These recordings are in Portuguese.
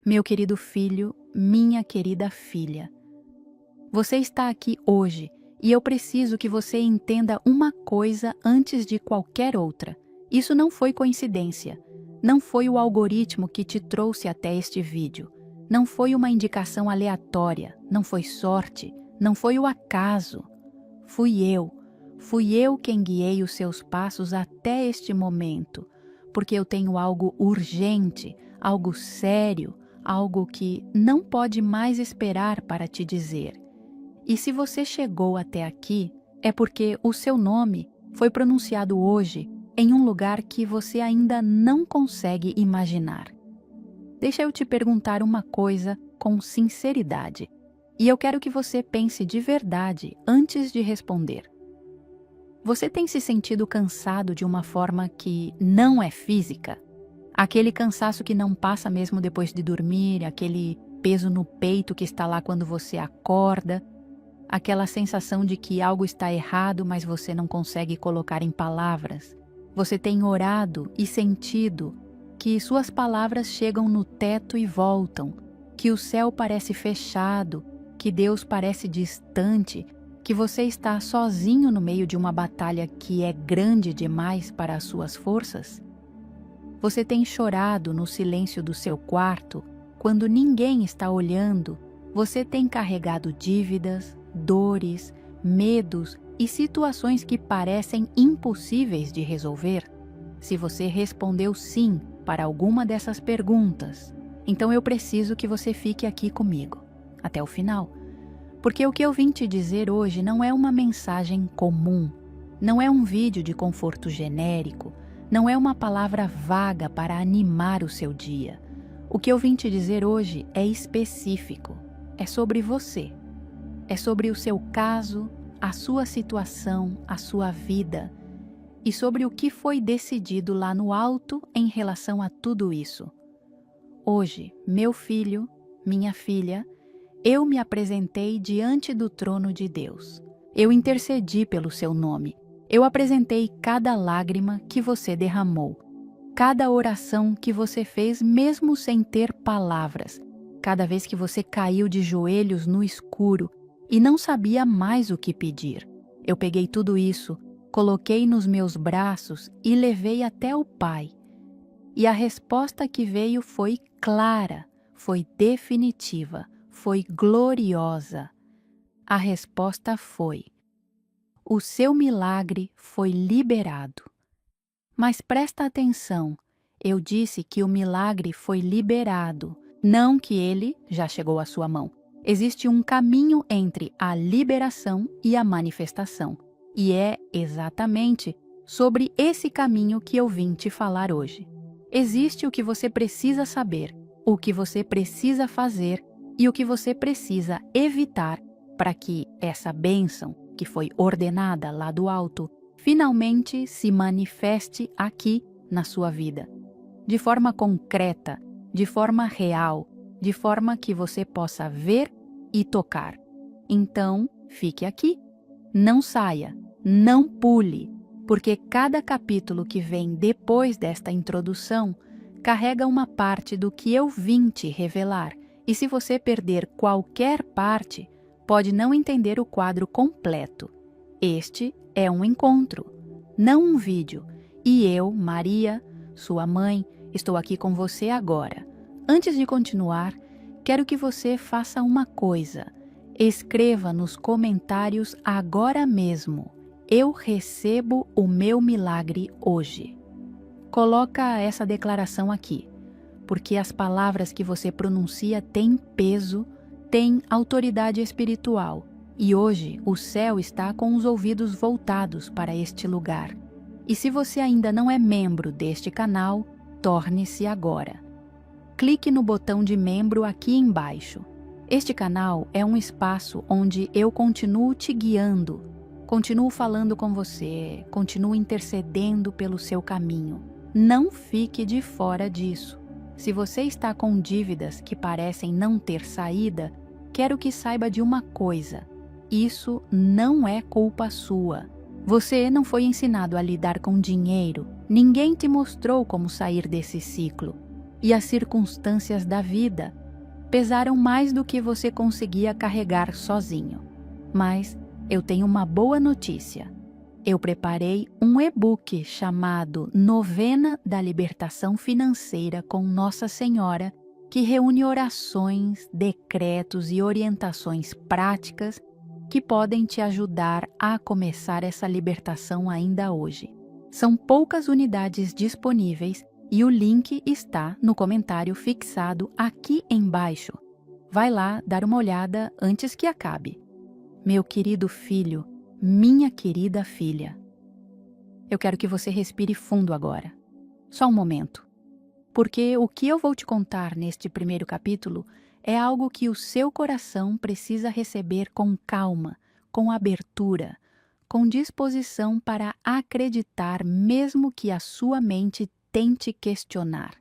Meu querido filho, minha querida filha, você está aqui hoje e eu preciso que você entenda uma coisa antes de qualquer outra. Isso não foi coincidência. Não foi o algoritmo que te trouxe até este vídeo. Não foi uma indicação aleatória. Não foi sorte. Não foi o acaso. Fui eu. Fui eu quem guiei os seus passos até este momento, porque eu tenho algo urgente, algo sério, algo que não pode mais esperar para te dizer. E se você chegou até aqui, é porque o seu nome foi pronunciado hoje em um lugar que você ainda não consegue imaginar. Deixa eu te perguntar uma coisa com sinceridade, e eu quero que você pense de verdade antes de responder. Você tem se sentido cansado de uma forma que não é física? Aquele cansaço que não passa mesmo depois de dormir, aquele peso no peito que está lá quando você acorda, aquela sensação de que algo está errado, mas você não consegue colocar em palavras. Você tem orado e sentido que suas palavras chegam no teto e voltam, que o céu parece fechado, que Deus parece distante, que você está sozinho no meio de uma batalha que é grande demais para as suas forças? Você tem chorado no silêncio do seu quarto, quando ninguém está olhando? Você tem carregado dívidas, dores, medos e situações que parecem impossíveis de resolver? Se você respondeu sim para alguma dessas perguntas, então eu preciso que você fique aqui comigo, até o final. Porque o que eu vim te dizer hoje não é uma mensagem comum, não é um vídeo de conforto genérico, não é uma palavra vaga para animar o seu dia. O que eu vim te dizer hoje é específico, é sobre você. É sobre o seu caso, a sua situação, a sua vida e sobre o que foi decidido lá no alto em relação a tudo isso. Hoje, meu filho, minha filha, eu me apresentei diante do trono de Deus. Eu intercedi pelo seu nome. Eu apresentei cada lágrima que você derramou, cada oração que você fez mesmo sem ter palavras, cada vez que você caiu de joelhos no escuro e não sabia mais o que pedir. Eu peguei tudo isso, coloquei nos meus braços e levei até o Pai. E a resposta que veio foi clara, foi definitiva, foi gloriosa. A resposta foi: o seu milagre foi liberado. Mas presta atenção, eu disse que o milagre foi liberado, não que ele já chegou à sua mão. Existe um caminho entre a liberação e a manifestação. E é exatamente sobre esse caminho que eu vim te falar hoje. Existe o que você precisa saber, o que você precisa fazer e o que você precisa evitar para que essa bênção, que foi ordenada lá do alto, finalmente se manifeste aqui na sua vida. De forma concreta, de forma real, de forma que você possa ver e tocar. Então, fique aqui. Não saia, não pule, porque cada capítulo que vem depois desta introdução carrega uma parte do que eu vim te revelar. E se você perder qualquer parte, pode não entender o quadro completo. Este é um encontro, não um vídeo. E eu, Maria, sua mãe, estou aqui com você agora. Antes de continuar, quero que você faça uma coisa. Escreva nos comentários agora mesmo: eu recebo o meu milagre hoje. Coloca essa declaração aqui, porque as palavras que você pronuncia têm peso, têm autoridade espiritual, e hoje o céu está com os ouvidos voltados para este lugar. E se você ainda não é membro deste canal, torne-se agora. Clique no botão de membro aqui embaixo. Este canal é um espaço onde eu continuo te guiando, continuo falando com você, continuo intercedendo pelo seu caminho. Não fique de fora disso. Se você está com dívidas que parecem não ter saída, quero que saiba de uma coisa: isso não é culpa sua. Você não foi ensinado a lidar com dinheiro, ninguém te mostrou como sair desse ciclo. e as circunstâncias da vida pesaram mais do que você conseguia carregar sozinho. Mas eu tenho uma boa notícia. Eu preparei um e-book chamado Novena da Libertação Financeira com Nossa Senhora, que reúne orações, decretos e orientações práticas que podem te ajudar a começar essa libertação ainda hoje. São poucas unidades disponíveis e o link está no comentário fixado aqui embaixo. Vai lá dar uma olhada antes que acabe. Meu querido filho, minha querida filha. Eu quero que você respire fundo agora. Só um momento. Porque o que eu vou te contar neste primeiro capítulo é algo que o seu coração precisa receber com calma, com abertura, com disposição para acreditar mesmo que a sua mente tente questionar.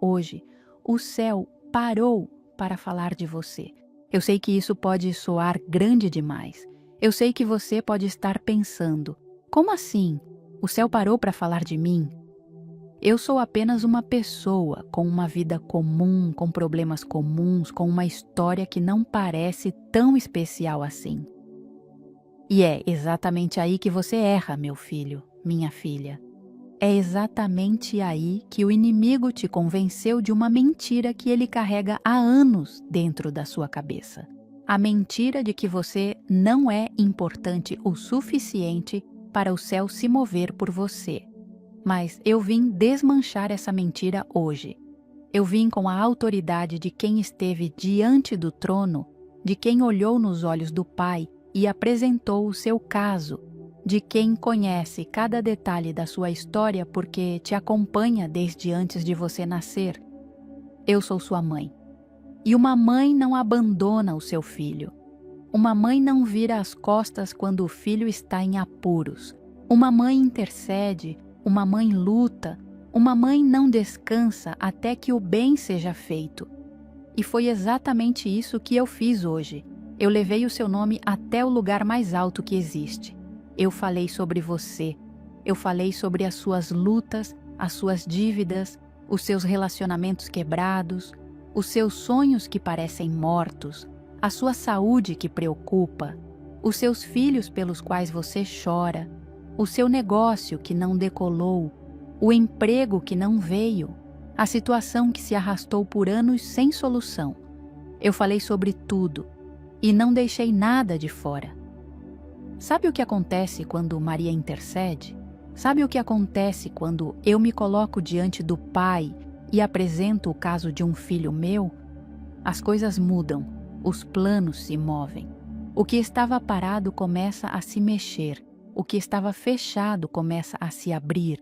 Hoje, o céu parou para falar de você. Eu sei que isso pode soar grande demais. Eu sei que você pode estar pensando, como assim? O céu parou para falar de mim? Eu sou apenas uma pessoa com uma vida comum, com problemas comuns, com uma história que não parece tão especial assim. E é exatamente aí que você erra, meu filho, minha filha. É exatamente aí que o inimigo te convenceu de uma mentira que ele carrega há anos dentro da sua cabeça. A mentira de que você não é importante o suficiente para o céu se mover por você. Mas eu vim desmanchar essa mentira hoje. Eu vim com a autoridade de quem esteve diante do trono, de quem olhou nos olhos do Pai e apresentou o seu caso, de quem conhece cada detalhe da sua história porque te acompanha desde antes de você nascer. Eu sou sua mãe. E uma mãe não abandona o seu filho. Uma mãe não vira as costas quando o filho está em apuros. Uma mãe intercede. Uma mãe luta, uma mãe não descansa até que o bem seja feito. E foi exatamente isso que eu fiz hoje. Eu levei o seu nome até o lugar mais alto que existe. Eu falei sobre você. Eu falei sobre as suas lutas, as suas dívidas, os seus relacionamentos quebrados, os seus sonhos que parecem mortos, a sua saúde que preocupa, os seus filhos pelos quais você chora, o seu negócio que não decolou, o emprego que não veio, a situação que se arrastou por anos sem solução. Eu falei sobre tudo e não deixei nada de fora. Sabe o que acontece quando Maria intercede? Sabe o que acontece quando eu me coloco diante do Pai e apresento o caso de um filho meu? As coisas mudam, os planos se movem. O que estava parado começa a se mexer. O que estava fechado começa a se abrir,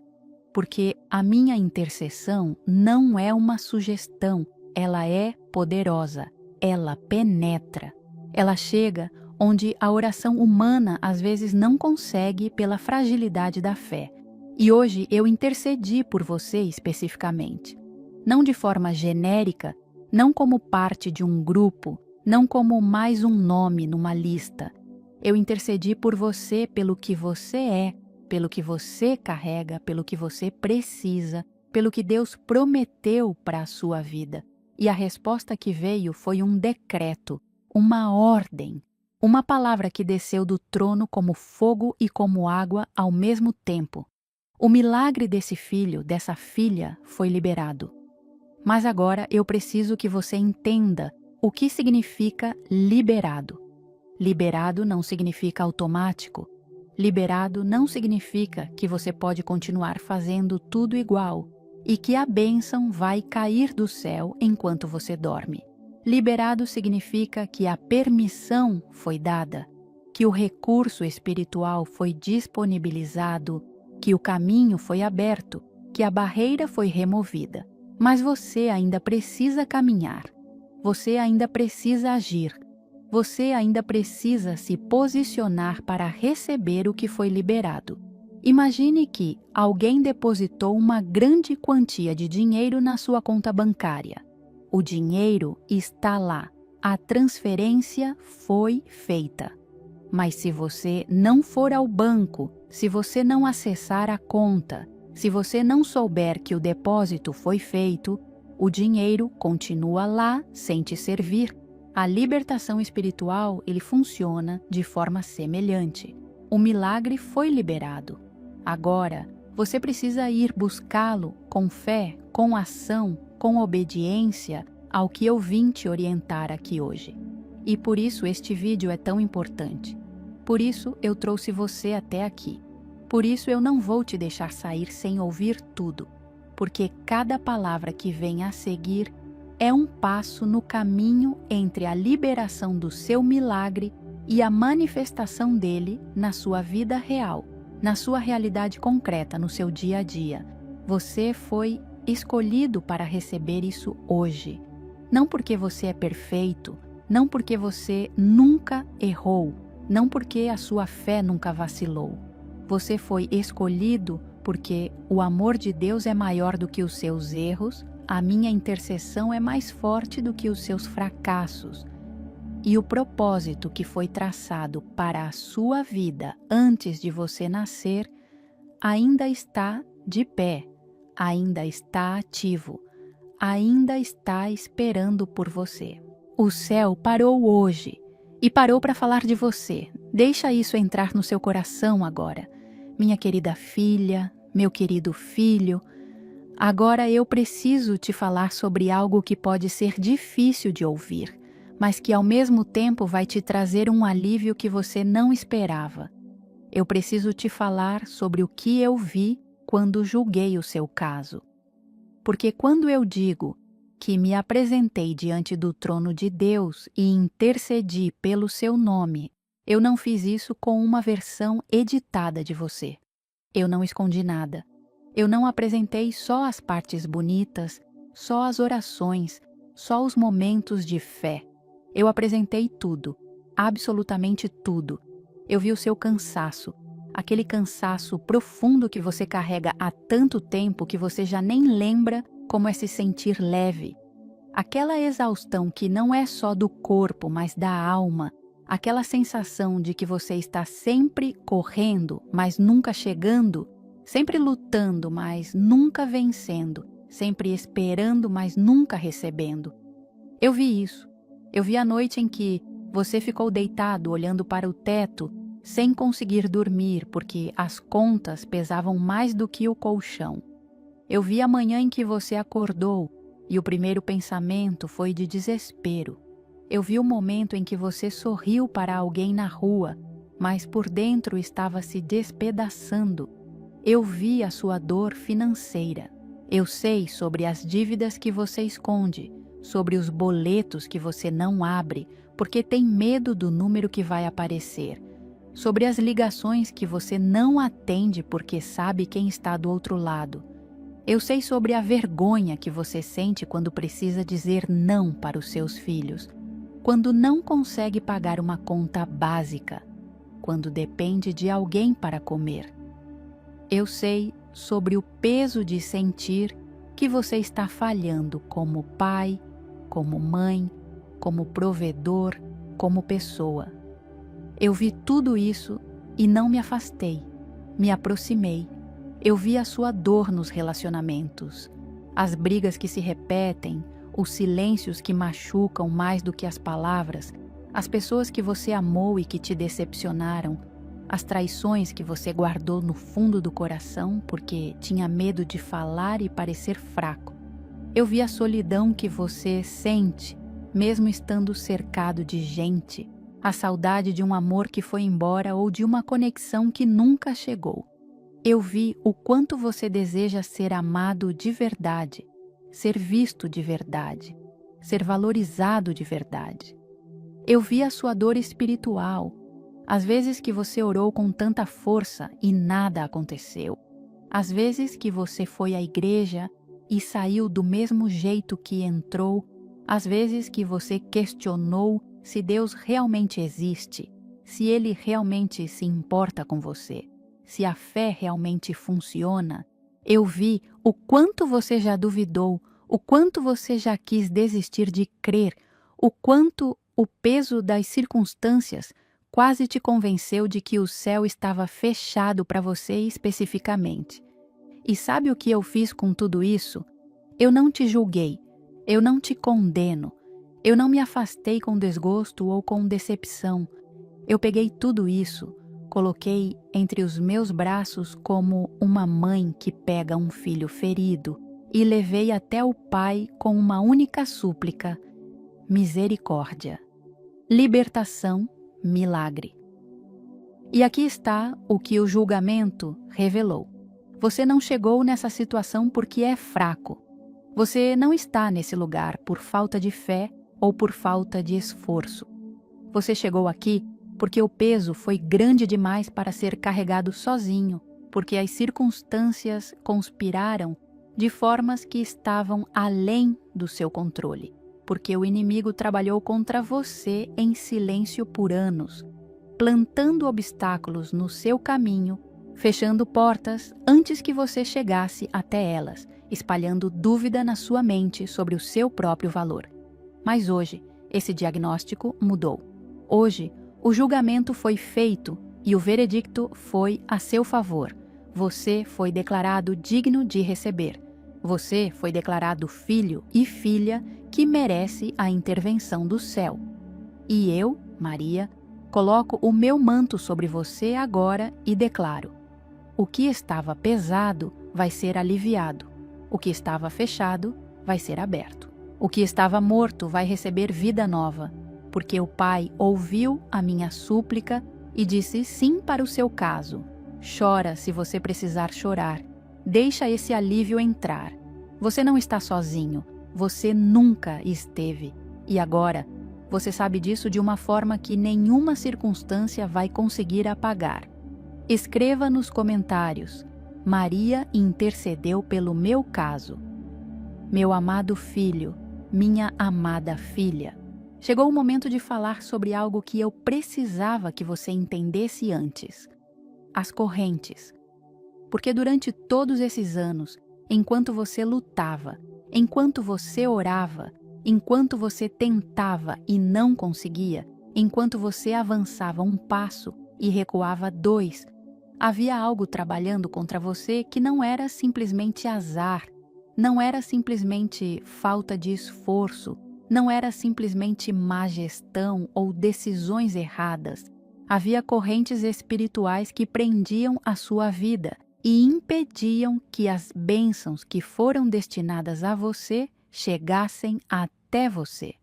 porque a minha intercessão não é uma sugestão, ela é poderosa, ela penetra. Ela chega onde a oração humana às vezes não consegue pela fragilidade da fé. E hoje eu intercedi por você especificamente. Não de forma genérica, não como parte de um grupo, não como mais um nome numa lista. Eu intercedi por você pelo que você é, pelo que você carrega, pelo que você precisa, pelo que Deus prometeu para a sua vida. E a resposta que veio foi um decreto, uma ordem, uma palavra que desceu do trono como fogo e como água ao mesmo tempo. O milagre desse filho, dessa filha, foi liberado. Mas agora eu preciso que você entenda o que significa liberado. Liberado não significa automático. Liberado não significa que você pode continuar fazendo tudo igual e que a bênção vai cair do céu enquanto você dorme. Liberado significa que a permissão foi dada, que o recurso espiritual foi disponibilizado, que o caminho foi aberto, que a barreira foi removida. Mas você ainda precisa caminhar. Você ainda precisa agir. Você ainda precisa se posicionar para receber o que foi liberado. Imagine que alguém depositou uma grande quantia de dinheiro na sua conta bancária. O dinheiro está lá. A transferência foi feita. Mas se você não for ao banco, se você não acessar a conta, se você não souber que o depósito foi feito, O dinheiro continua lá sem te servir. A libertação espiritual, ele funciona de forma semelhante. O milagre foi liberado. Agora, você precisa ir buscá-lo com fé, com ação, com obediência ao que eu vim te orientar aqui hoje. E por isso este vídeo é tão importante. Por isso eu trouxe você até aqui. Por isso eu não vou te deixar sair sem ouvir tudo, porque cada palavra que vem a seguir é um passo no caminho entre a liberação do seu milagre e a manifestação dele na sua vida real, na sua realidade concreta, no seu dia a dia. Você foi escolhido para receber isso hoje. Não porque você é perfeito, não porque você nunca errou, não porque a sua fé nunca vacilou. Você foi escolhido porque o amor de Deus é maior do que os seus erros, a minha intercessão é mais forte do que os seus fracassos. E o propósito que foi traçado para a sua vida antes de você nascer ainda está de pé, ainda está ativo, ainda está esperando por você. O céu parou hoje e parou para falar de você. Deixa isso entrar no seu coração agora. Minha querida filha, meu querido filho, agora eu preciso te falar sobre algo que pode ser difícil de ouvir, mas que ao mesmo tempo vai te trazer um alívio que você não esperava. Eu preciso te falar sobre o que eu vi quando julguei o seu caso. Porque quando eu digo que me apresentei diante do trono de Deus e intercedi pelo seu nome, eu não fiz isso com uma versão editada de você. Eu não escondi nada. Eu não apresentei só as partes bonitas, só as orações, só os momentos de fé. Eu apresentei tudo, absolutamente tudo. Eu vi o seu cansaço, aquele cansaço profundo que você carrega há tanto tempo que você já nem lembra como é se sentir leve. Aquela exaustão que não é só do corpo, mas da alma. Aquela sensação de que você está sempre correndo, mas nunca chegando, sempre lutando, mas nunca vencendo, sempre esperando, mas nunca recebendo. Eu vi isso. Eu vi a noite em que você ficou deitado olhando para o teto, sem conseguir dormir porque as contas pesavam mais do que o colchão. Eu vi a manhã em que você acordou e o primeiro pensamento foi de desespero. Eu vi o momento em que você sorriu para alguém na rua, mas por dentro estava se despedaçando. Eu vi a sua dor financeira. Eu sei sobre as dívidas que você esconde, sobre os boletos que você não abre, porque tem medo do número que vai aparecer, sobre as ligações que você não atende porque sabe quem está do outro lado. Eu sei sobre a vergonha que você sente quando precisa dizer não para os seus filhos, quando não consegue pagar uma conta básica, quando depende de alguém para comer. Eu sei sobre o peso de sentir que você está falhando como pai, como mãe, como provedor, como pessoa. Eu vi tudo isso e não me afastei, me aproximei. Eu vi a sua dor nos relacionamentos, as brigas que se repetem, os silêncios que machucam mais do que as palavras, as pessoas que você amou e que te decepcionaram, as traições que você guardou no fundo do coração porque tinha medo de falar e parecer fraco. Eu vi a solidão que você sente, mesmo estando cercado de gente, a saudade de um amor que foi embora ou de uma conexão que nunca chegou. Eu vi o quanto você deseja ser amado de verdade, ser visto de verdade, ser valorizado de verdade. Eu vi a sua dor espiritual, as vezes que você orou com tanta força e nada aconteceu, as vezes que você foi à igreja e saiu do mesmo jeito que entrou, as vezes que você questionou se Deus realmente existe, se Ele realmente se importa com você, se a fé realmente funciona. Eu vi o quanto você já duvidou, o quanto você já quis desistir de crer, o quanto o peso das circunstâncias quase te convenceu de que o céu estava fechado para você especificamente. E sabe o que eu fiz com tudo isso? Eu não te julguei, Eu não te condeno. Eu não me afastei com desgosto ou com decepção. Eu peguei tudo isso, coloquei entre os meus braços como uma mãe que pega um filho ferido e levei até o Pai com uma única súplica: misericórdia, libertação, milagre. E aqui está o que o julgamento revelou. Você não chegou nessa situação porque é fraco. Você não está nesse lugar por falta de fé ou por falta de esforço. Você chegou aqui porque o peso foi grande demais para ser carregado sozinho, porque as circunstâncias conspiraram de formas que estavam além do seu controle, porque o inimigo trabalhou contra você em silêncio por anos, plantando obstáculos no seu caminho, fechando portas antes que você chegasse até elas, espalhando dúvida na sua mente sobre o seu próprio valor. Mas hoje, esse diagnóstico mudou. Hoje, o julgamento foi feito e o veredicto foi a seu favor. Você foi declarado digno de receber. Você foi declarado filho e filha que merece a intervenção do céu. E eu, Maria, coloco o meu manto sobre você agora e declaro: o que estava pesado vai ser aliviado. O que estava fechado vai ser aberto. O que estava morto vai receber vida nova, porque o Pai ouviu a minha súplica e disse sim para o seu caso. Chora se você precisar chorar. Deixa esse alívio entrar. Você não está sozinho. Você nunca esteve. E agora, você sabe disso de uma forma que nenhuma circunstância vai conseguir apagar. Escreva nos comentários: Maria intercedeu pelo meu caso. Meu amado filho, minha amada filha. Chegou o momento de falar sobre algo que eu precisava que você entendesse antes: as correntes. Porque durante todos esses anos, enquanto você lutava, enquanto você orava, enquanto você tentava e não conseguia, enquanto você avançava um passo e recuava 2, havia algo trabalhando contra você que não era simplesmente azar, não era simplesmente falta de esforço, não era simplesmente má gestão ou decisões erradas. Havia correntes espirituais que prendiam a sua vida e impediam que as bênçãos que foram destinadas a você chegassem até você.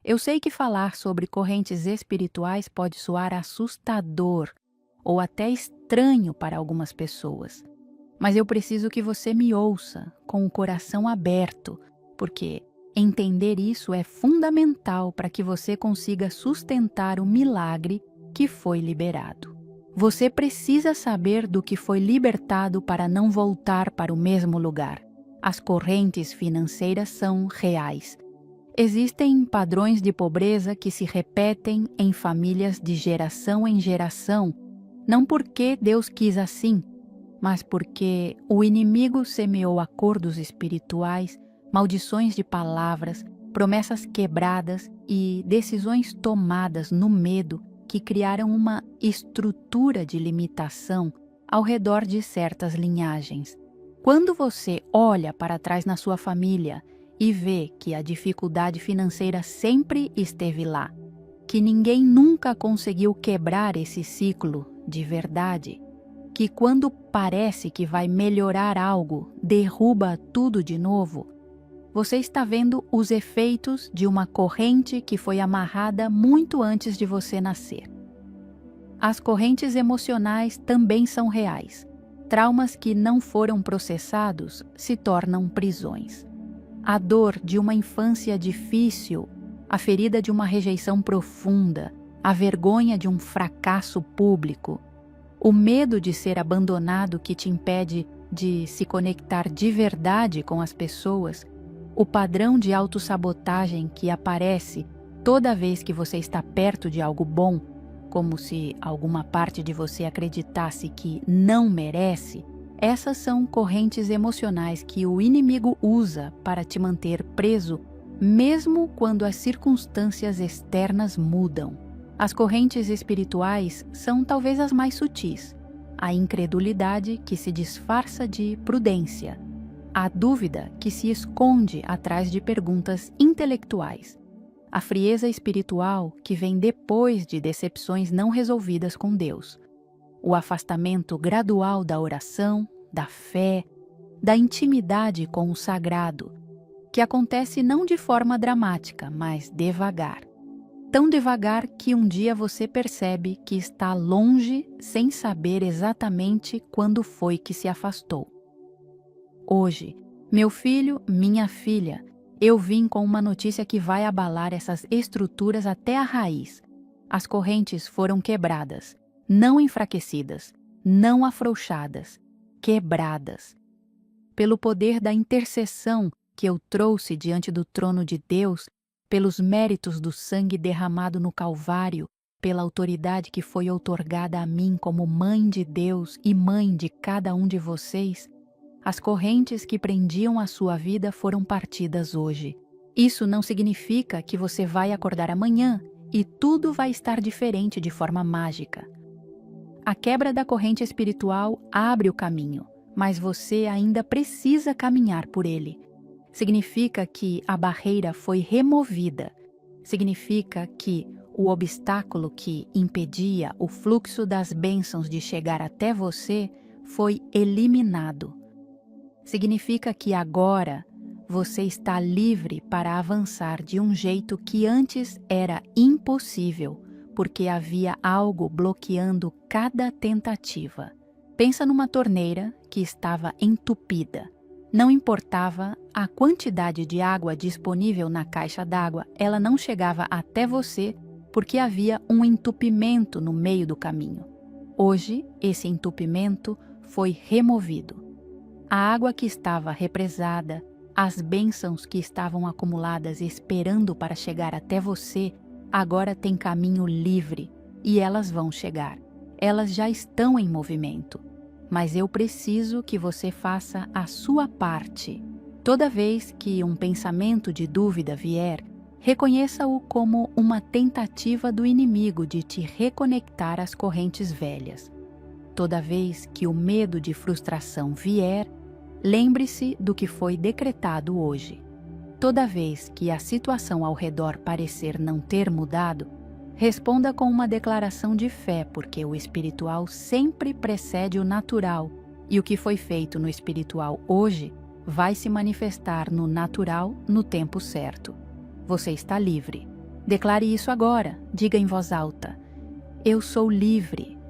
Eu sei que falar sobre correntes espirituais pode soar assustador ou até estranho para algumas pessoas, mas eu preciso que você me ouça com o coração aberto, porque entender isso é fundamental para que você consiga sustentar o milagre que foi liberado. Você precisa saber do que foi libertado para não voltar para o mesmo lugar. As correntes financeiras são reais. Existem padrões de pobreza que se repetem em famílias de geração em geração, não porque Deus quis assim, mas porque o inimigo semeou acordos espirituais, maldições de palavras, promessas quebradas e decisões tomadas no medo que criaram uma estrutura de limitação ao redor de certas linhagens. Quando você olha para trás na sua família e vê que a dificuldade financeira sempre esteve lá, que ninguém nunca conseguiu quebrar esse ciclo de verdade, que quando parece que vai melhorar algo, derruba tudo de novo, você está vendo os efeitos de uma corrente que foi amarrada muito antes de você nascer. As correntes emocionais também são reais. Traumas que não foram processados se tornam prisões. A dor de uma infância difícil, a ferida de uma rejeição profunda, a vergonha de um fracasso público, o medo de ser abandonado que te impede de se conectar de verdade com as pessoas, o padrão de autossabotagem que aparece toda vez que você está perto de algo bom, como se alguma parte de você acreditasse que não merece, essas são correntes emocionais que o inimigo usa para te manter preso, mesmo quando as circunstâncias externas mudam. As correntes espirituais são talvez as mais sutis. A incredulidade que se disfarça de prudência, a dúvida que se esconde atrás de perguntas intelectuais, a frieza espiritual que vem depois de decepções não resolvidas com Deus, o afastamento gradual da oração, da fé, da intimidade com o sagrado, que acontece não de forma dramática, mas devagar. Tão devagar que um dia você percebe que está longe sem saber exatamente quando foi que se afastou. Hoje, meu filho, minha filha, eu vim com uma notícia que vai abalar essas estruturas até a raiz. As correntes foram quebradas, não enfraquecidas, não afrouxadas, quebradas. Pelo poder da intercessão que eu trouxe diante do trono de Deus, pelos méritos do sangue derramado no Calvário, pela autoridade que foi outorgada a mim como mãe de Deus e mãe de cada um de vocês, as correntes que prendiam a sua vida foram partidas hoje. Isso não significa que você vai acordar amanhã e tudo vai estar diferente de forma mágica. A quebra da corrente espiritual abre o caminho, mas você ainda precisa caminhar por ele. Significa que a barreira foi removida. Significa que o obstáculo que impedia o fluxo das bênçãos de chegar até você foi eliminado. Significa que agora você está livre para avançar de um jeito que antes era impossível, porque havia algo bloqueando cada tentativa. Pensa numa torneira que estava entupida. Não importava a quantidade de água disponível na caixa d'água, ela não chegava até você porque havia um entupimento no meio do caminho. Hoje, esse entupimento foi removido. A água que estava represada, as bênçãos que estavam acumuladas esperando para chegar até você, agora têm caminho livre e elas vão chegar. Elas já estão em movimento. Mas eu preciso que você faça a sua parte. Toda vez que um pensamento de dúvida vier, reconheça-o como uma tentativa do inimigo de te reconectar às correntes velhas. Toda vez que o medo de frustração vier, lembre-se do que foi decretado hoje. Toda vez que a situação ao redor parecer não ter mudado, responda com uma declaração de fé, porque o espiritual sempre precede o natural, e o que foi feito no espiritual hoje vai se manifestar no natural no tempo certo. Você está livre. Declare isso agora, diga em voz alta: eu sou livre.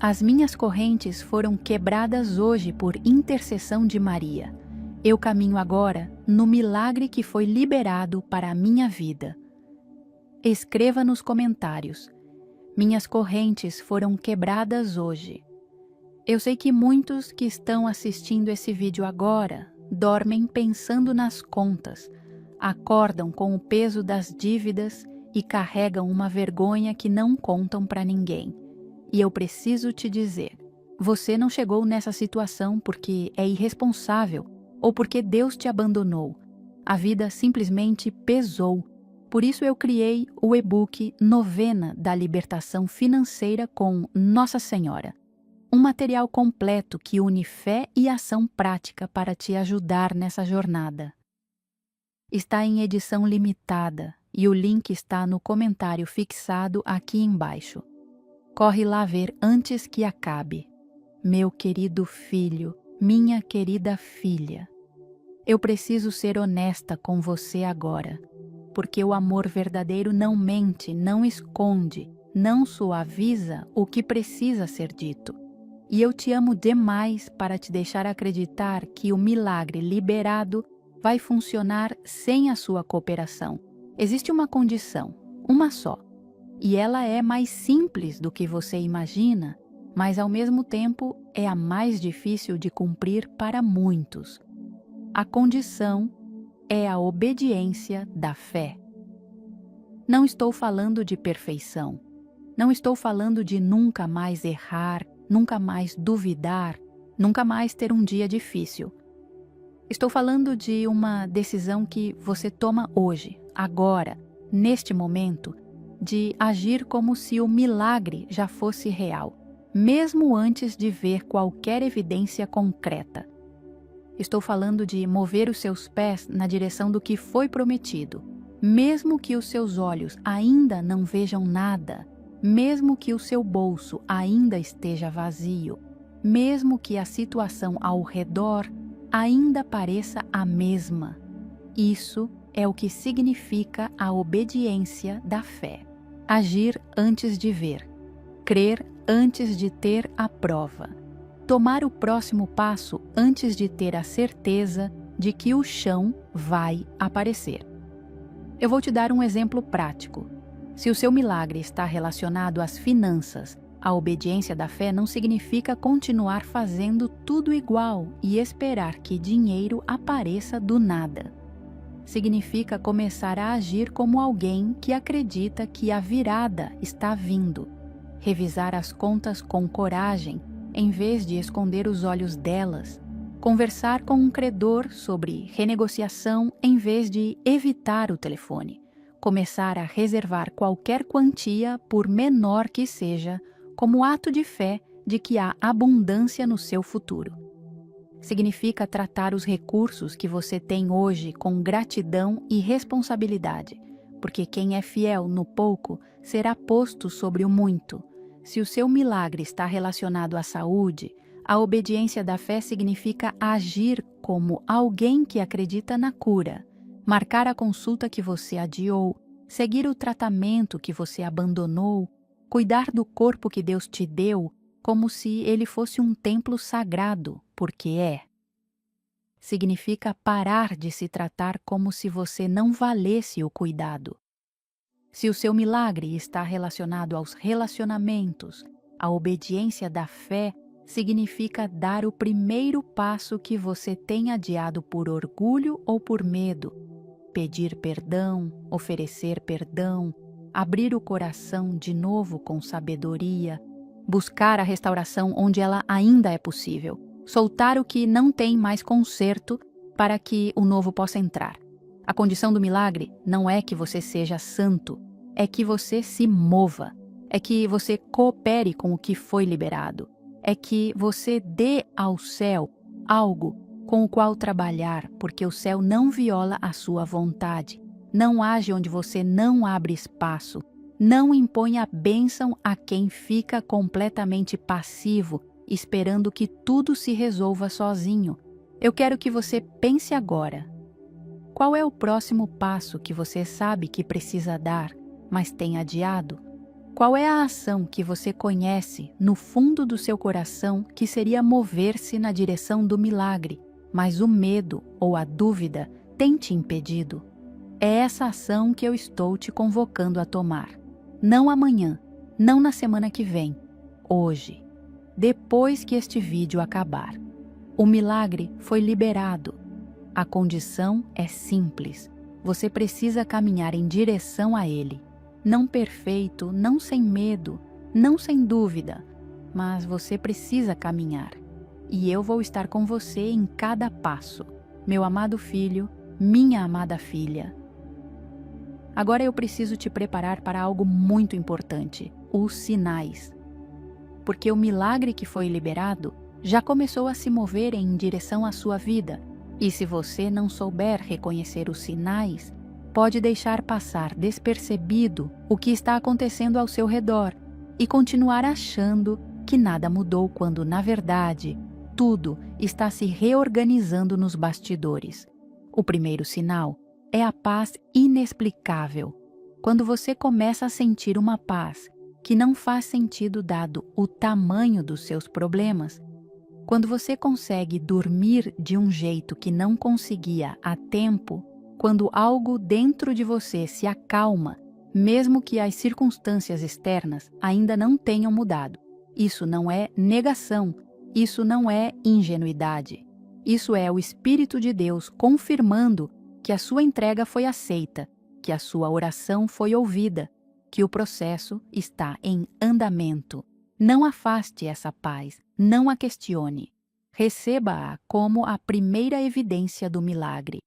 As minhas correntes foram quebradas hoje por intercessão de Maria. Eu caminho agora no milagre que foi liberado para a minha vida. Escreva nos comentários: minhas correntes foram quebradas hoje. Eu sei que muitos que estão assistindo esse vídeo agora dormem pensando nas contas, acordam com o peso das dívidas e carregam uma vergonha que não contam para ninguém. E eu preciso te dizer, você não chegou nessa situação porque é irresponsável ou porque Deus te abandonou. A vida simplesmente pesou. Por isso eu criei o e-book Novena da Libertação Financeira com Nossa Senhora. Um material completo que une fé e ação prática para te ajudar nessa jornada. Está em edição limitada e o link está no comentário fixado aqui embaixo. Corre lá ver antes que acabe. Meu querido filho, minha querida filha, eu preciso ser honesta com você agora. Porque o amor verdadeiro não mente, não esconde, não suaviza o que precisa ser dito. E eu te amo demais para te deixar acreditar que o milagre liberado vai funcionar sem a sua cooperação. Existe uma condição, uma só, e ela é mais simples do que você imagina, mas ao mesmo tempo é a mais difícil de cumprir para muitos. A condição é a obediência da fé. Não estou falando de perfeição. Não estou falando de nunca mais errar, nunca mais duvidar, nunca mais ter um dia difícil. Estou falando de uma decisão que você toma hoje, agora, neste momento, de agir como se o milagre já fosse real, mesmo antes de ver qualquer evidência concreta. Estou falando de mover os seus pés na direção do que foi prometido. Mesmo que os seus olhos ainda não vejam nada, mesmo que o seu bolso ainda esteja vazio, mesmo que a situação ao redor ainda pareça a mesma. Isso é o que significa a obediência da fé. Agir antes de ver, crer antes de ter a prova, tomar o próximo passo antes de ter a certeza de que o chão vai aparecer. Eu vou te dar um exemplo prático. Se o seu milagre está relacionado às finanças, a obediência da fé não significa continuar fazendo tudo igual e esperar que dinheiro apareça do nada. Significa começar a agir como alguém que acredita que a virada está vindo. Revisar as contas com coragem, em vez de esconder os olhos delas. Conversar com um credor sobre renegociação em vez de evitar o telefone. Começar a reservar qualquer quantia, por menor que seja, como ato de fé de que há abundância no seu futuro. Significa tratar os recursos que você tem hoje com gratidão e responsabilidade, porque quem é fiel no pouco será posto sobre o muito. Se o seu milagre está relacionado à saúde, a obediência da fé significa agir como alguém que acredita na cura, marcar a consulta que você adiou, seguir o tratamento que você abandonou, cuidar do corpo que Deus te deu como se ele fosse um templo sagrado, porque é. Significa parar de se tratar como se você não valesse o cuidado. Se o seu milagre está relacionado aos relacionamentos, a obediência da fé significa dar o primeiro passo que você tem adiado por orgulho ou por medo. Pedir perdão, oferecer perdão, abrir o coração de novo com sabedoria, buscar a restauração onde ela ainda é possível, soltar o que não tem mais conserto para que o novo possa entrar. A condição do milagre não é que você seja santo, é que você se mova, é que você coopere com o que foi liberado, é que você dê ao céu algo com o qual trabalhar, porque o céu não viola a sua vontade, não age onde você não abre espaço, não impõe a bênção a quem fica completamente passivo, esperando que tudo se resolva sozinho. Eu quero que você pense agora. Qual é o próximo passo que você sabe que precisa dar, mas tem adiado? Qual é a ação que você conhece no fundo do seu coração que seria mover-se na direção do milagre, mas o medo ou a dúvida tem te impedido? É essa ação que eu estou te convocando a tomar. Não amanhã, não na semana que vem, hoje, depois que este vídeo acabar. O milagre foi liberado. A condição é simples. Você precisa caminhar em direção a ele. Não perfeito, não sem medo, não sem dúvida, mas você precisa caminhar. E eu vou estar com você em cada passo, meu amado filho, minha amada filha. Agora eu preciso te preparar para algo muito importante, os sinais. Porque o milagre que foi liberado já começou a se mover em direção à sua vida. E se você não souber reconhecer os sinais, pode deixar passar despercebido o que está acontecendo ao seu redor e continuar achando que nada mudou quando, na verdade, tudo está se reorganizando nos bastidores. O primeiro sinal é a paz inexplicável. Quando você começa a sentir uma paz que não faz sentido dado o tamanho dos seus problemas, quando você consegue dormir de um jeito que não conseguia há tempo, quando algo dentro de você se acalma, mesmo que as circunstâncias externas ainda não tenham mudado. Isso não é negação, isso não é ingenuidade. Isso é o Espírito de Deus confirmando que a sua entrega foi aceita, que a sua oração foi ouvida, que o processo está em andamento. Não afaste essa paz, não a questione. Receba-a como a primeira evidência do milagre.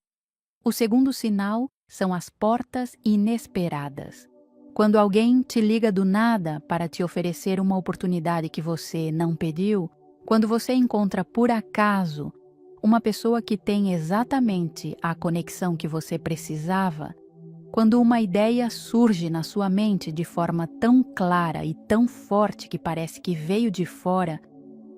O segundo sinal são as portas inesperadas. Quando alguém te liga do nada para te oferecer uma oportunidade que você não pediu, quando você encontra por acaso uma pessoa que tem exatamente a conexão que você precisava, quando uma ideia surge na sua mente de forma tão clara e tão forte que parece que veio de fora,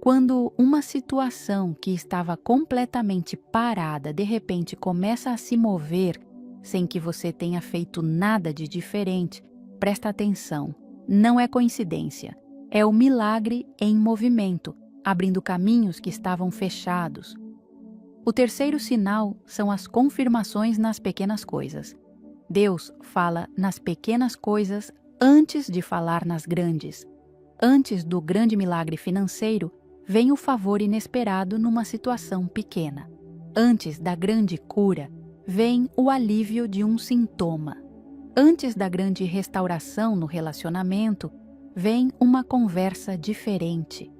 quando uma situação que estava completamente parada de repente começa a se mover sem que você tenha feito nada de diferente, presta atenção, não é coincidência, é o milagre em movimento, abrindo caminhos que estavam fechados. O terceiro sinal são as confirmações nas pequenas coisas. Deus fala nas pequenas coisas antes de falar nas grandes. Antes do grande milagre financeiro, vem o favor inesperado numa situação pequena. Antes da grande cura, vem o alívio de um sintoma. Antes da grande restauração no relacionamento, vem uma conversa diferente.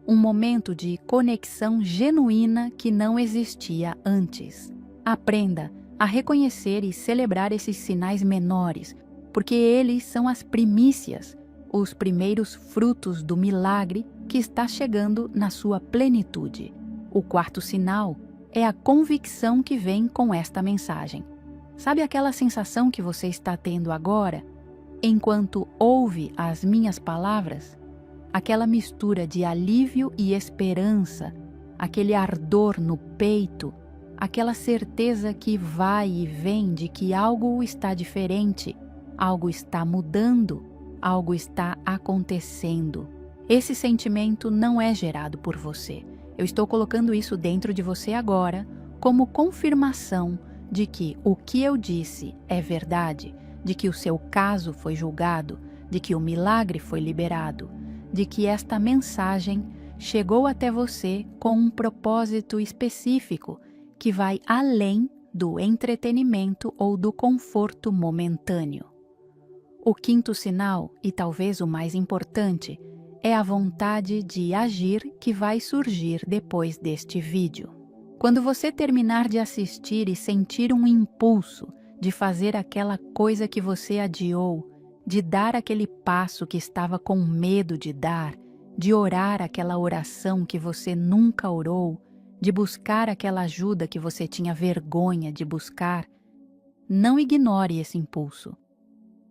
Um momento de conexão genuína que não existia antes. Aprenda a reconhecer e celebrar esses sinais menores, porque eles são as primícias, os primeiros frutos do milagre que está chegando na sua plenitude. O quarto sinal é a convicção que vem com esta mensagem. Sabe aquela sensação que você está tendo agora, enquanto ouve as minhas palavras? Aquela mistura de alívio e esperança, aquele ardor no peito, aquela certeza que vai e vem de que algo está diferente, algo está mudando, algo está acontecendo. Esse sentimento não é gerado por você. Eu estou colocando isso dentro de você agora como confirmação de que o que eu disse é verdade, de que o seu caso foi julgado, de que o milagre foi liberado, de que esta mensagem chegou até você com um propósito específico que vai além do entretenimento ou do conforto momentâneo. O quinto sinal, e talvez o mais importante, é a vontade de agir que vai surgir depois deste vídeo. Quando você terminar de assistir e sentir um impulso de fazer aquela coisa que você adiou, de dar aquele passo que estava com medo de dar, de orar aquela oração que você nunca orou, de buscar aquela ajuda que você tinha vergonha de buscar, não ignore esse impulso.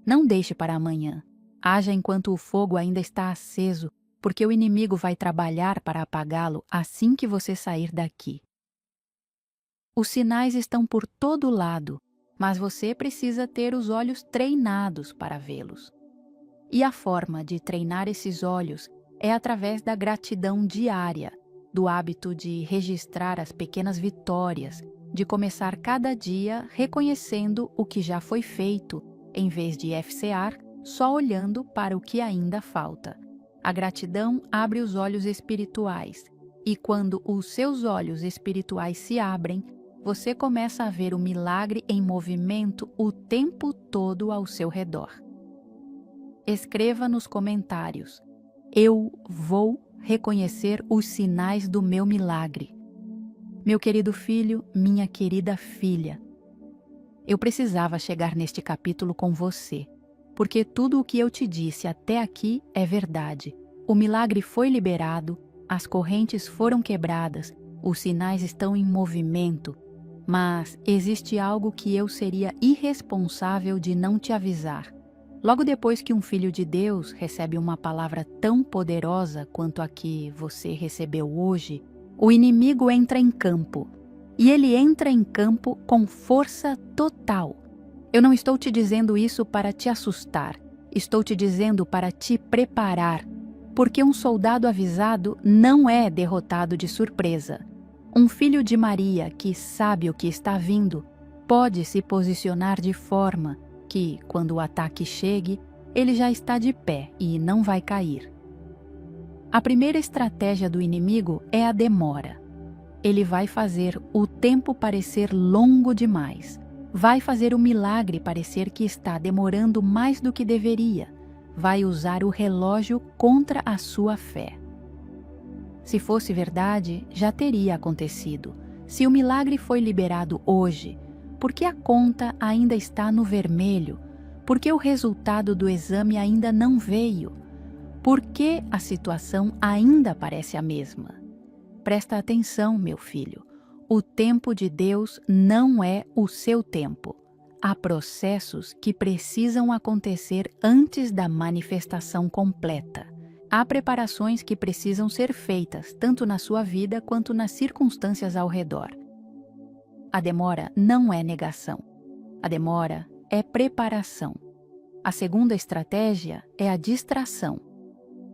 Não deixe para amanhã. Haja enquanto o fogo ainda está aceso, porque o inimigo vai trabalhar para apagá-lo assim que você sair daqui. Os sinais estão por todo lado, mas você precisa ter os olhos treinados para vê-los. E a forma de treinar esses olhos é através da gratidão diária, do hábito de registrar as pequenas vitórias, de começar cada dia reconhecendo o que já foi feito, em vez de FCar, só olhando para o que ainda falta. A gratidão abre os olhos espirituais, e quando os seus olhos espirituais se abrem, você começa a ver o milagre em movimento o tempo todo ao seu redor. Escreva nos comentários: eu vou reconhecer os sinais do meu milagre. Meu querido filho, minha querida filha, eu precisava chegar neste capítulo com você, porque tudo o que eu te disse até aqui é verdade. O milagre foi liberado, as correntes foram quebradas, os sinais estão em movimento, mas existe algo que eu seria irresponsável de não te avisar. Logo depois que um filho de Deus recebe uma palavra tão poderosa quanto a que você recebeu hoje, o inimigo entra em campo. E ele entra em campo com força total. Eu não estou te dizendo isso para te assustar. Estou te dizendo para te preparar, porque um soldado avisado não é derrotado de surpresa. Um filho de Maria que sabe o que está vindo pode se posicionar de forma que, quando o ataque chegue, ele já está de pé e não vai cair. A primeira estratégia do inimigo é a demora. Ele vai fazer o tempo parecer longo demais. Vai fazer o milagre parecer que está demorando mais do que deveria. Vai usar o relógio contra a sua fé. Se fosse verdade, já teria acontecido. Se o milagre foi liberado hoje, por que a conta ainda está no vermelho? Por que o resultado do exame ainda não veio? Por que a situação ainda parece a mesma? Presta atenção, meu filho. O tempo de Deus não é o seu tempo. Há processos que precisam acontecer antes da manifestação completa. Há preparações que precisam ser feitas, tanto na sua vida quanto nas circunstâncias ao redor. A demora não é negação. A demora é preparação. A segunda estratégia é a distração.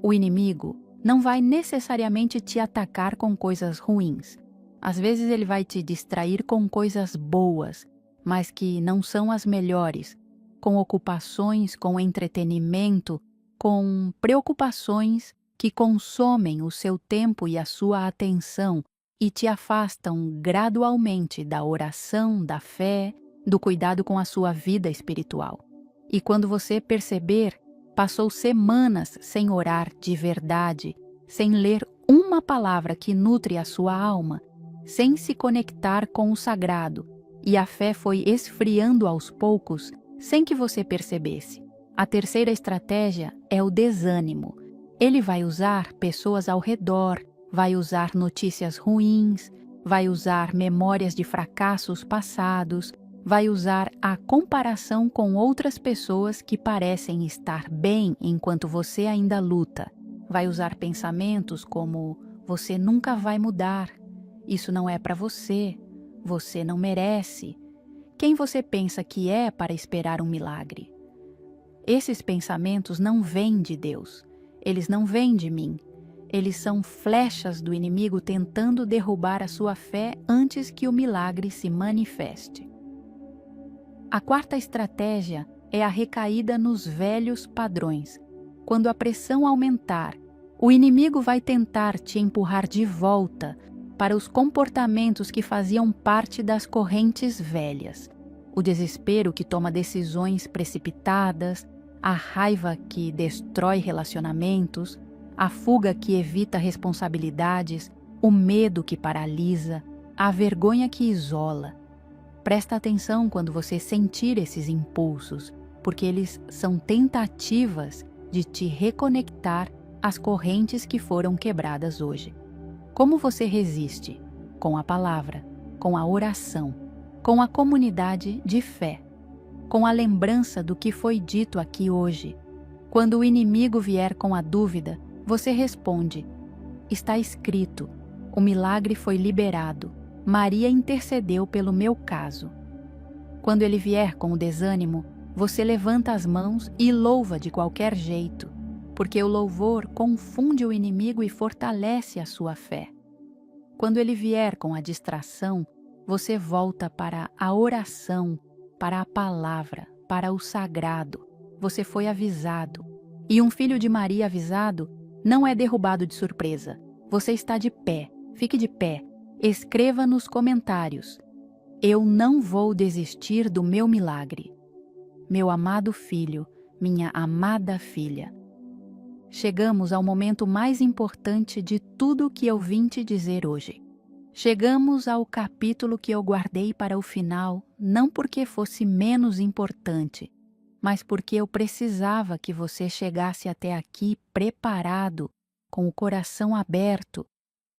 O inimigo não vai necessariamente te atacar com coisas ruins. Às vezes ele vai te distrair com coisas boas, mas que não são as melhores, com ocupações, com entretenimento, com preocupações que consomem o seu tempo e a sua atenção e te afastam gradualmente da oração, da fé, do cuidado com a sua vida espiritual. E quando você perceber, passou semanas sem orar de verdade, sem ler uma palavra que nutre a sua alma, sem se conectar com o sagrado, e a fé foi esfriando aos poucos, sem que você percebesse. A terceira estratégia é o desânimo. Ele vai usar pessoas ao redor, vai usar notícias ruins, vai usar memórias de fracassos passados, vai usar a comparação com outras pessoas que parecem estar bem enquanto você ainda luta. Vai usar pensamentos como: você nunca vai mudar, isso não é para você, você não merece. Quem você pensa que é para esperar um milagre? Esses pensamentos não vêm de Deus, eles não vêm de mim. Eles são flechas do inimigo tentando derrubar a sua fé antes que o milagre se manifeste. A quarta estratégia é a recaída nos velhos padrões. Quando a pressão aumentar, o inimigo vai tentar te empurrar de volta para os comportamentos que faziam parte das correntes velhas. O desespero que toma decisões precipitadas, a raiva que destrói relacionamentos, a fuga que evita responsabilidades, o medo que paralisa, a vergonha que isola. Presta atenção quando você sentir esses impulsos, porque eles são tentativas de te reconectar às correntes que foram quebradas hoje. Como você resiste? Com a palavra, com a oração, com a comunidade de fé, com a lembrança do que foi dito aqui hoje. Quando o inimigo vier com a dúvida, você responde: está escrito, o milagre foi liberado, Maria intercedeu pelo meu caso. Quando ele vier com o desânimo, você levanta as mãos e louva de qualquer jeito, porque o louvor confunde o inimigo e fortalece a sua fé. Quando ele vier com a distração, você volta para a oração, para a palavra, para o sagrado. Você foi avisado. E um filho de Maria avisado não é derrubado de surpresa. Você está de pé. Fique de pé. Escreva nos comentários: eu não vou desistir do meu milagre. Meu amado filho, minha amada filha. Chegamos ao momento mais importante de tudo o que eu vim te dizer hoje. Chegamos ao capítulo que eu guardei para o final, não porque fosse menos importante, mas porque eu precisava que você chegasse até aqui preparado, com o coração aberto,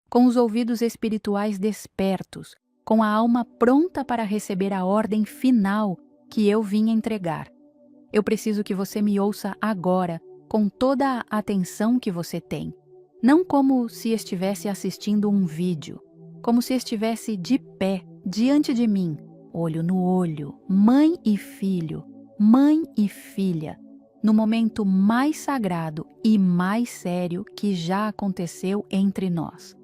com os ouvidos espirituais despertos, com a alma pronta para receber a ordem final que eu vim entregar. Eu preciso que você me ouça agora, com toda a atenção que você tem, não como se estivesse assistindo um vídeo, como se estivesse de pé, diante de mim, olho no olho, mãe e filho, mãe e filha, no momento mais sagrado e mais sério que já aconteceu entre nós.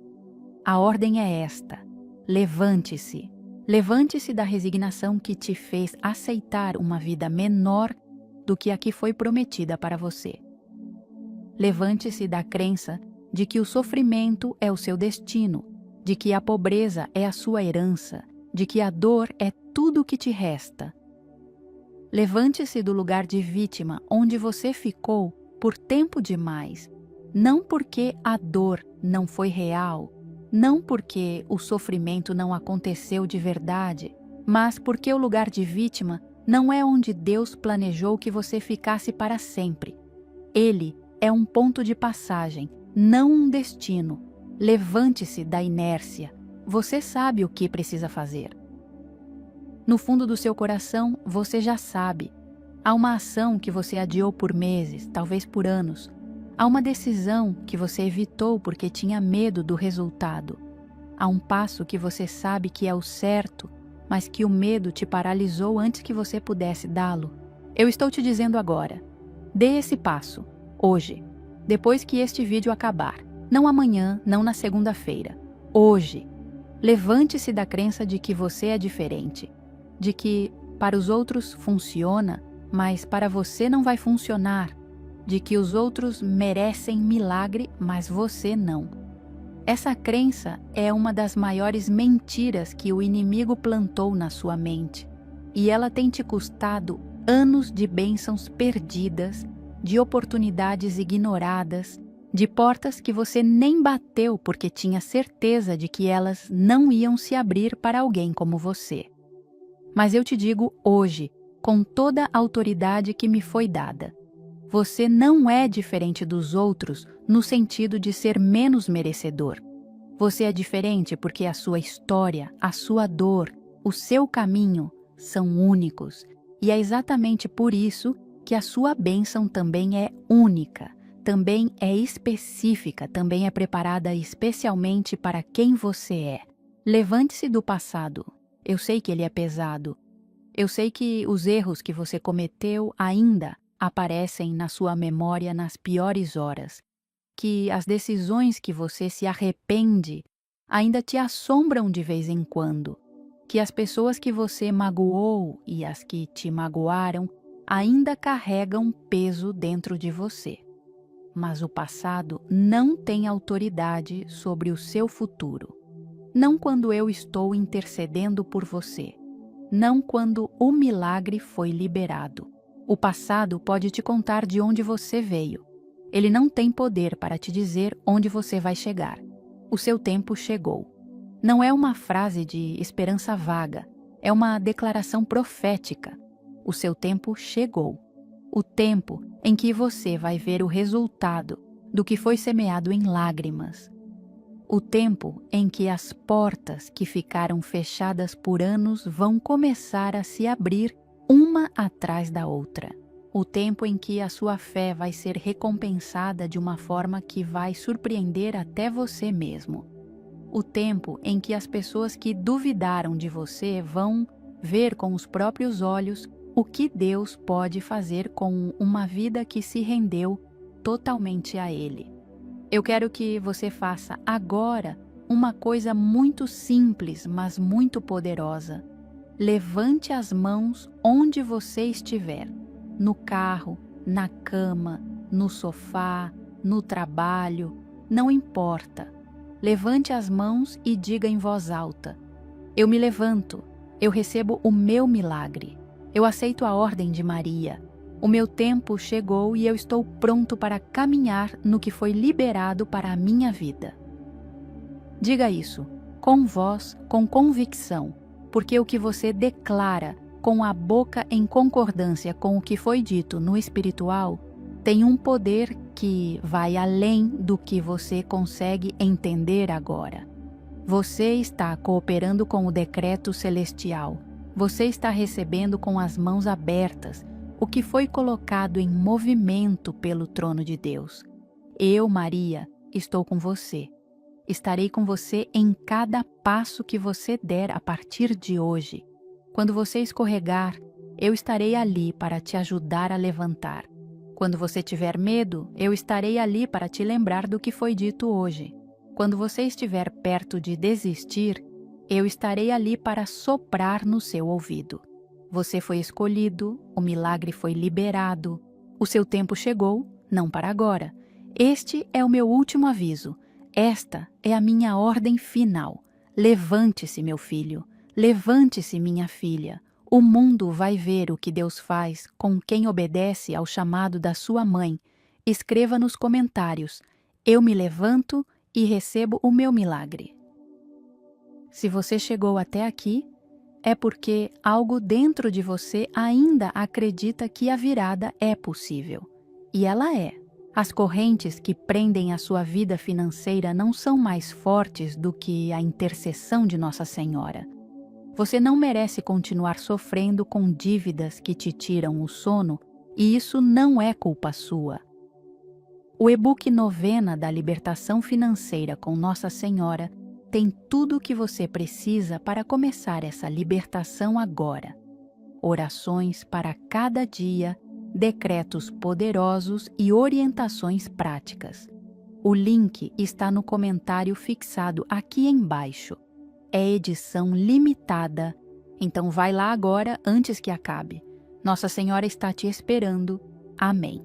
A ordem é esta: levante-se. Levante-se da resignação que te fez aceitar uma vida menor do que a que foi prometida para você. Levante-se da crença de que o sofrimento é o seu destino, de que a pobreza é a sua herança, de que a dor é tudo o que te resta. Levante-se do lugar de vítima onde você ficou por tempo demais, não porque a dor não foi real, não porque o sofrimento não aconteceu de verdade, mas porque o lugar de vítima não é onde Deus planejou que você ficasse para sempre. Ele é um ponto de passagem, não um destino. Levante-se da inércia. você sabe o que precisa fazer. No fundo do seu coração, você já sabe. Há uma ação que você adiou por meses, talvez por anos. Há uma decisão que você evitou porque tinha medo do resultado. Há um passo que você sabe que é o certo, mas que o medo te paralisou antes que você pudesse dá-lo. Eu estou te dizendo agora, dê esse passo, hoje, depois que este vídeo acabar. Não amanhã, não na segunda-feira. Hoje. Levante-se da crença de que você é diferente, de que para os outros funciona, mas para você não vai funcionar, de que os outros merecem milagre, mas você não. Essa crença é uma das maiores mentiras que o inimigo plantou na sua mente, e ela tem te custado anos de bênçãos perdidas, de oportunidades ignoradas, de portas que você nem bateu porque tinha certeza de que elas não iam se abrir para alguém como você. Mas eu te digo hoje, com toda a autoridade que me foi dada, você não é diferente dos outros no sentido de ser menos merecedor. Você é diferente porque a sua história, a sua dor, o seu caminho são únicos. E é exatamente por isso que a sua bênção também é única, também é específica, também é preparada especialmente para quem você é. Levante-se do passado. Eu sei que ele é pesado. Eu sei que os erros que você cometeu ainda aparecem na sua memória nas piores horas, que as decisões que você se arrepende ainda te assombram de vez em quando, que as pessoas que você magoou e as que te magoaram ainda carregam peso dentro de você. Mas o passado não tem autoridade sobre o seu futuro. Não quando eu estou intercedendo por você. Não quando o milagre foi liberado. O passado pode te contar de onde você veio. Ele não tem poder para te dizer onde você vai chegar. O seu tempo chegou. Não é uma frase de esperança vaga. É uma declaração profética. O seu tempo chegou. O tempo em que você vai ver o resultado do que foi semeado em lágrimas. O tempo em que as portas que ficaram fechadas por anos vão começar a se abrir uma atrás da outra. O tempo em que a sua fé vai ser recompensada de uma forma que vai surpreender até você mesmo. O tempo em que as pessoas que duvidaram de você vão ver com os próprios olhos o que Deus pode fazer com uma vida que se rendeu totalmente a Ele. Eu quero que você faça agora uma coisa muito simples, mas muito poderosa. Levante as mãos onde você estiver, no carro, na cama, no sofá, no trabalho, não importa. Levante as mãos e diga em voz alta: eu me levanto, eu recebo o meu milagre. Eu aceito a ordem de Maria. O meu tempo chegou e eu estou pronto para caminhar no que foi liberado para a minha vida. Diga isso, com voz, com convicção, porque o que você declara com a boca em concordância com o que foi dito no espiritual tem um poder que vai além do que você consegue entender agora. Você está cooperando com o decreto celestial. Você está recebendo com as mãos abertas o que foi colocado em movimento pelo trono de Deus. Eu, Maria, estou com você. Estarei com você em cada passo que você der a partir de hoje. Quando você escorregar, eu estarei ali para te ajudar a levantar. Quando você tiver medo, eu estarei ali para te lembrar do que foi dito hoje. Quando você estiver perto de desistir, eu estarei ali para soprar no seu ouvido. Você foi escolhido, o milagre foi liberado, o seu tempo chegou, não para agora. Este é o meu último aviso. Esta é a minha ordem final. Levante-se, meu filho. Levante-se, minha filha. O mundo vai ver o que Deus faz com quem obedece ao chamado da sua mãe. Escreva nos comentários: eu me levanto e recebo o meu milagre. Se você chegou até aqui, é porque algo dentro de você ainda acredita que a virada é possível. E ela é. As correntes que prendem a sua vida financeira não são mais fortes do que a intercessão de Nossa Senhora. Você não merece continuar sofrendo com dívidas que te tiram o sono, e isso não é culpa sua. O e-book Novena da Libertação Financeira com Nossa Senhora tem tudo o que você precisa para começar essa libertação agora. Orações para cada dia, decretos poderosos e orientações práticas. O link está no comentário fixado aqui embaixo. É edição limitada, então vai lá agora antes que acabe. Nossa Senhora está te esperando. Amém.